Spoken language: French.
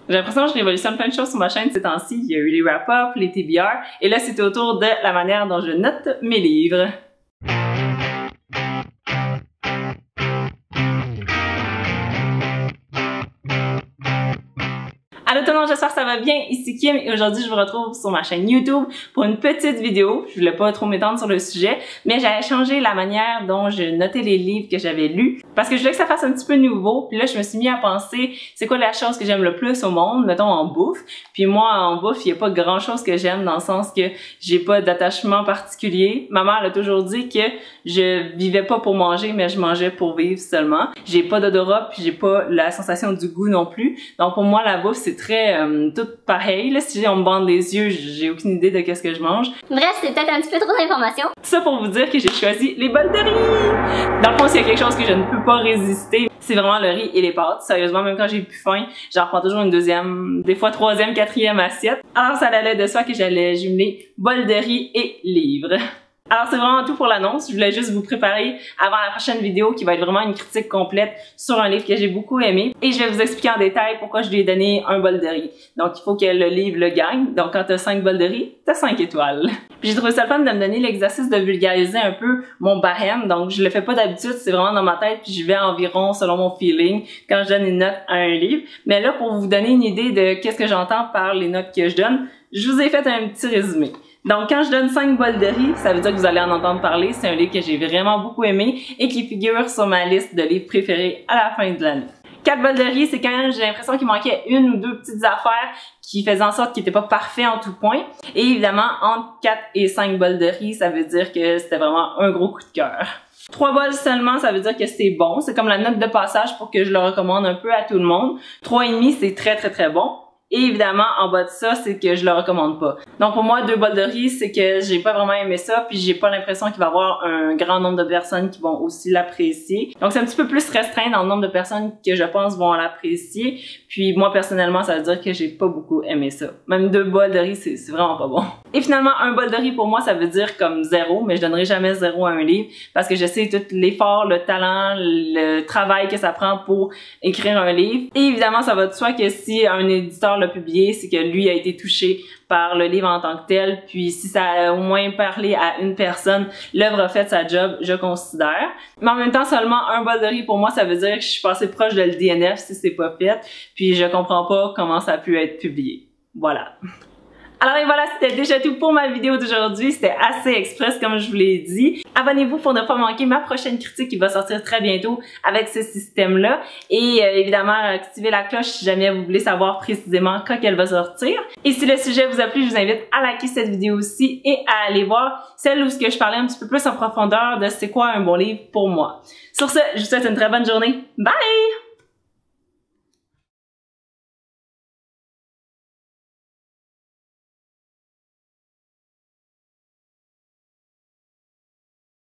J'ai l'impression que je révolutionne plein de choses sur ma chaîne ces temps-ci. Il y a eu les wrap-up, les TBR, et là c'était autour de la manière dont je note mes livres. Allô tout le monde, j'espère que ça va bien, ici Kim et aujourd'hui je vous retrouve sur ma chaîne YouTube pour une petite vidéo. Je voulais pas trop m'étendre sur le sujet, mais j'avais changé la manière dont je notais les livres que j'avais lus parce que je voulais que ça fasse un petit peu nouveau. Puis là je me suis mis à penser c'est quoi la chose que j'aime le plus au monde, mettons en bouffe. Puis moi en bouffe, il y a pas grand chose que j'aime dans le sens que j'ai pas d'attachement particulier. Ma mère a toujours dit que je vivais pas pour manger mais je mangeais pour vivre seulement. J'ai pas d'odorat puis j'ai pas la sensation du goût non plus. Donc pour moi la bouffe c'est très tout pareil. Là, si on me bande les yeux, j'ai aucune idée de qu'est-ce que je mange. Bref, c'est peut-être un petit peu trop d'informations. Tout ça pour vous dire que j'ai choisi les bols de riz. Dans le fond, s'il y a quelque chose que je ne peux pas résister, c'est vraiment le riz et les pâtes. Sérieusement, même quand j'ai plus faim, j'en reprends toujours une deuxième, des fois troisième, quatrième assiette. Alors ça allait de soi que j'allais jumeler bol de riz et livres. Alors c'est vraiment tout pour l'annonce, je voulais juste vous préparer avant la prochaine vidéo qui va être vraiment une critique complète sur un livre que j'ai beaucoup aimé et je vais vous expliquer en détail pourquoi je lui ai donné un bol de riz. Donc il faut que le livre le gagne, donc quand t'as 5 bols de riz, t'as 5 étoiles. Puis j'ai trouvé ça le fun de me donner l'exercice de vulgariser un peu mon barème, donc je le fais pas d'habitude, c'est vraiment dans ma tête puis je vais environ selon mon feeling quand je donne une note à un livre. Mais là pour vous donner une idée de qu'est-ce que j'entends par les notes que je donne, je vous ai fait un petit résumé. Donc, quand je donne 5 bols de riz, ça veut dire que vous allez en entendre parler. C'est un livre que j'ai vraiment beaucoup aimé et qui figure sur ma liste de livres préférés à la fin de l'année. 4 bols de riz, c'est quand j'ai l'impression qu'il manquait une ou deux petites affaires qui faisaient en sorte qu'il n'était pas parfait en tout point. Et évidemment, entre 4 et 5 bols de riz, ça veut dire que c'était vraiment un gros coup de cœur. 3 bols seulement, ça veut dire que c'est bon. C'est comme la note de passage pour que je le recommande un peu à tout le monde. 3,5, c'est très bon. Et évidemment, en bas de ça, c'est que je le recommande pas. Donc pour moi, 2 bols de riz, c'est que j'ai pas vraiment aimé ça, puis j'ai pas l'impression qu'il va y avoir un grand nombre de personnes qui vont aussi l'apprécier. Donc c'est un petit peu plus restreint dans le nombre de personnes que je pense vont l'apprécier. Puis moi, personnellement, ça veut dire que j'ai pas beaucoup aimé ça. Même 2 bols de riz, c'est vraiment pas bon. Et finalement, un bol de riz pour moi, ça veut dire comme 0, mais je donnerai jamais 0 à un livre parce que je sais tout l'effort, le talent, le travail que ça prend pour écrire un livre. Et évidemment, ça va de soi que si un éditeur l'a publié, c'est que lui a été touché par le livre en tant que tel, puis si ça a au moins parlé à une personne, l'œuvre a fait sa job, je considère. Mais en même temps, seulement un bol de riz pour moi, ça veut dire que je suis passée proche de le DNF si c'est pas fait, puis je comprends pas comment ça a pu être publié. Voilà. Alors et voilà, c'était déjà tout pour ma vidéo d'aujourd'hui. C'était assez express comme je vous l'ai dit. Abonnez-vous pour ne pas manquer ma prochaine critique qui va sortir très bientôt avec ce système-là. Et évidemment, activez la cloche si jamais vous voulez savoir précisément quand elle va sortir. Et si le sujet vous a plu, je vous invite à liker cette vidéo aussi et à aller voir celle où je parlais un petit peu plus en profondeur de c'est quoi un bon livre pour moi. Sur ce, je vous souhaite une très bonne journée. Bye!